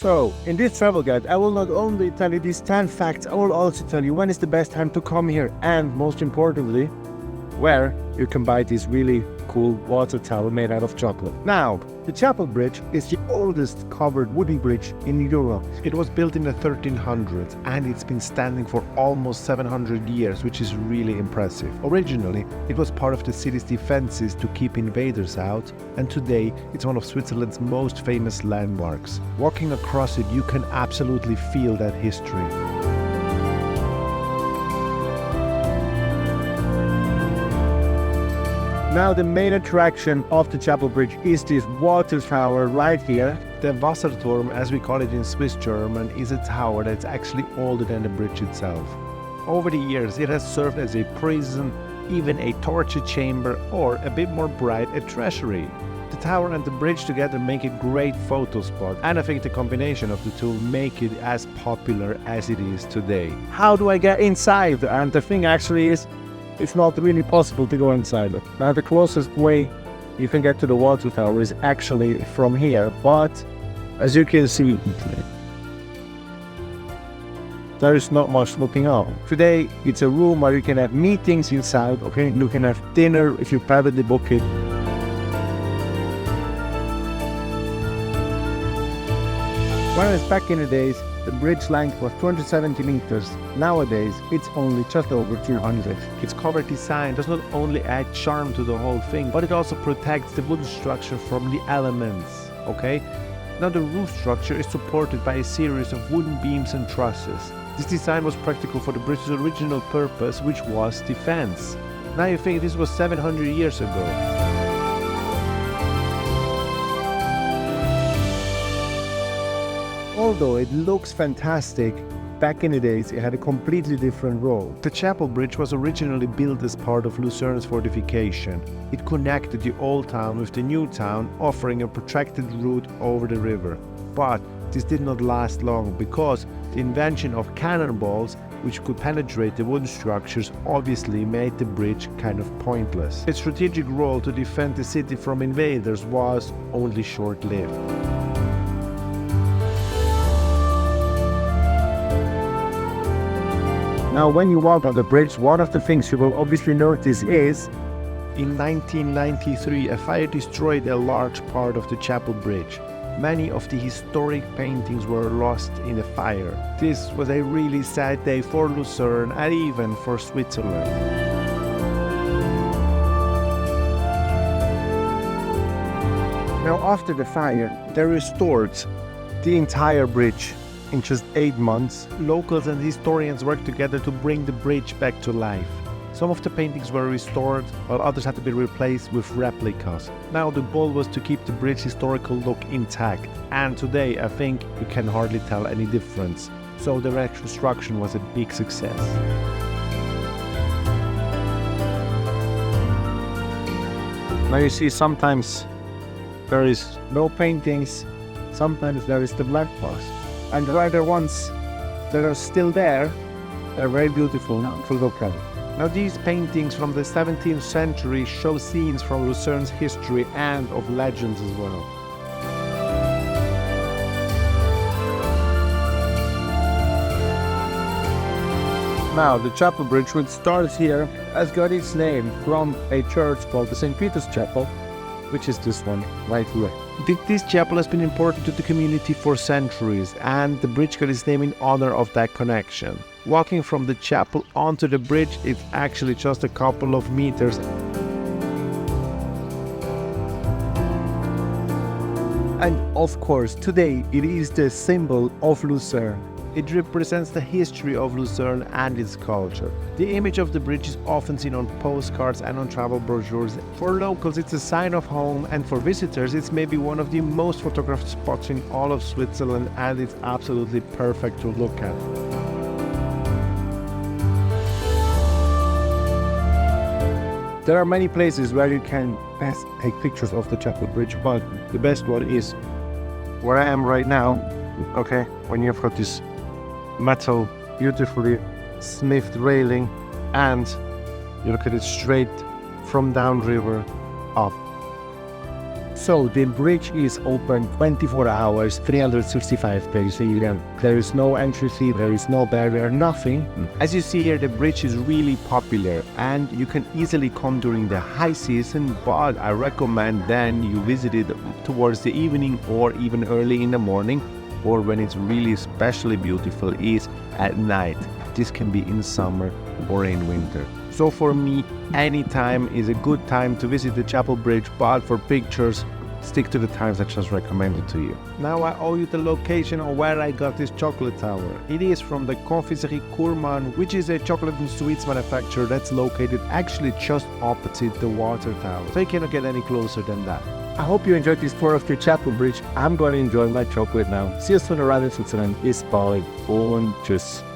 So, in this travel guide, I will not only tell you these 10 facts, I will also tell you when is the best time to come here and, most importantly, where you can buy this really cool water tower made out of chocolate. Now, the Chapel Bridge is the oldest covered wooden bridge in Europe. It was built in the 1300s and it's been standing for almost 700 years, which is really impressive. Originally, it was part of the city's defenses to keep invaders out, and today it's one of Switzerland's most famous landmarks. Walking across it, you can absolutely feel that history. Now the main attraction of the Chapel Bridge is this water tower right here. The Wasserturm, as we call it in Swiss German, is a tower that's actually older than the bridge itself. Over the years, it has served as a prison, even a torture chamber, or a bit more bright, a treasury. The tower and the bridge together make a great photo spot, and I think the combination of the two make it as popular as it is today. How do I get inside? And the thing actually is, it's not really possible to go inside. Now the closest way you can get to the water tower is actually from here, but as you can see, there is not much looking out. Today it's a room where you can have meetings inside, okay? You can have dinner if you privately book it. Whereas back in the days, the bridge length was 270 meters. Nowadays, it's only just over 200. Its cover design does not only add charm to the whole thing, but it also protects the wooden structure from the elements, okay? Now the roof structure is supported by a series of wooden beams and trusses. This design was practical for the bridge's original purpose, which was defense. Now you think this was 700 years ago. Although it looks fantastic, back in the days it had a completely different role. The Chapel Bridge was originally built as part of Lucerne's fortification. It connected the old town with the new town, offering a protracted route over the river. But this did not last long because the invention of cannonballs, which could penetrate the wooden structures, obviously made the bridge kind of pointless. Its strategic role to defend the city from invaders was only short-lived. Now when you walk on the bridge, one of the things you will obviously notice is in 1993, a fire destroyed a large part of the Chapel Bridge. Many of the historic paintings were lost in the fire. This was a really sad day for Lucerne and even for Switzerland. Now after the fire, they restored the entire bridge in just 8 months. Locals and historians worked together to bring the bridge back to life. Some of the paintings were restored, while others had to be replaced with replicas. Now the goal was to keep the bridge's historical look intact, and today I think you can hardly tell any difference. So the reconstruction was a big success. Now you see sometimes there is no paintings, sometimes there is the black parts. And the other ones that are still there are very beautiful to look at. Now these paintings from the 17th century show scenes from Lucerne's history and of legends as well. Now the Chapel Bridge, which starts here, has got its name from a church called the St. Peter's Chapel, which is this one right here. This chapel has been important to the community for centuries, and the bridge got its name in honor of that connection. Walking from the chapel onto the bridge is actually just a couple of meters. And of course, today it is the symbol of Lucerne. It represents the history of Lucerne and its culture. The image of the bridge is often seen on postcards and on travel brochures. For locals, it's a sign of home, and for visitors, it's maybe one of the most photographed spots in all of Switzerland, and it's absolutely perfect to look at. There are many places where you can best take pictures of the Chapel Bridge, but the best one is where I am right now, okay, when you've got this metal, beautifully smithed railing, and you look at it straight from downriver up. So the bridge is open 24 hours, 365 days a year. There is no entry fee, there is no barrier, nothing. As you see here, the bridge is really popular and you can easily come during the high season, but I recommend then you visit it towards the evening or even early in the morning, or when it's really especially beautiful is at night. This can be in summer or in winter. So for me, any time is a good time to visit the Chapel Bridge, but for pictures, stick to the times I just recommended to you. Now I owe you the location of where I got this chocolate tower. It is from the Confiserie Kurman, which is a chocolate and sweets manufacturer that's located actually just opposite the water tower. So you cannot get any closer than that. I hope you enjoyed this tour of the Chapel Bridge. I'm going to enjoy my chocolate now. See you soon around in Switzerland. Bis bald und tschüss.